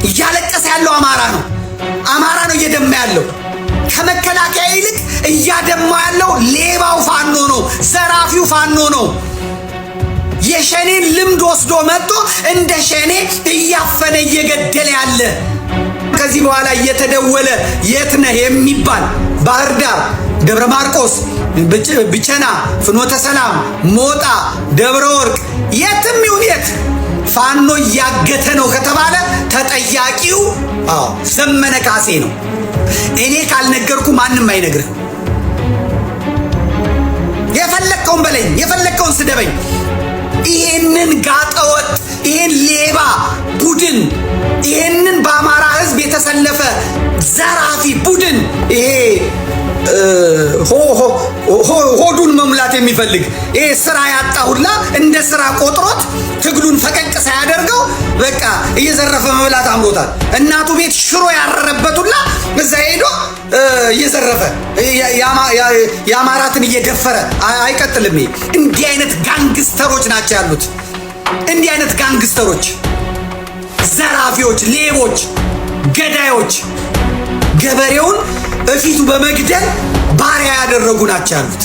እያለቀሰ ያለው አማራ ነው እየደማ ያለው። ከመከላከያ ይልቅ እያደማ ያለው ሌባው ፋኖ ነው፣ ዘራፊው ፋኖ ነው። የሸኔን ልምድ ወስዶ መጥቶ እንደ ሸኔ እያፈነ እየገደለ ያለ። ከዚህ በኋላ እየተደወለ የት ነህ የሚባል ባህር ዳር፣ ደብረ ማርቆስ፣ ብቸና፣ ፍኖተ ሰላም፣ ሞጣ፣ ደብረ ወርቅ የትም ይሁን የት ፋኖ እያገተ ነው ከተባለ ተጠያቂው ዘመነ ካሴ ነው። እኔ ካልነገርኩ ማንም አይነግርህ። የፈለከውን በለኝ፣ የፈለከውን ስደበኝ። ይሄንን ጋጠወጥ፣ ይሄን ሌባ ቡድን፣ ይሄንን በአማራ ሕዝብ የተሰለፈ ዘራፊ ቡድን፣ ይሄ ሆዱን መሙላት የሚፈልግ ይሄ ስራ ያጣሁላ እንደ ስራ ቆጥሮት ትግሉን ፈቀቅ ሳያደርገው በቃ እየዘረፈ መብላት አምሮታል። እናቱ ቤት ሽሮ ያረረበቱላ እዛ ሄዶ እየዘረፈ የአማራትን እየደፈረ አይቀጥልም። እንዲህ አይነት ጋንግስተሮች ናቸው ያሉት። እንዲህ አይነት ጋንግስተሮች፣ ዘራፊዎች፣ ሌቦች፣ ገዳዮች ገበሬውን በፊቱ በመግደል ባሪያ ያደረጉ ናቸው ያሉት።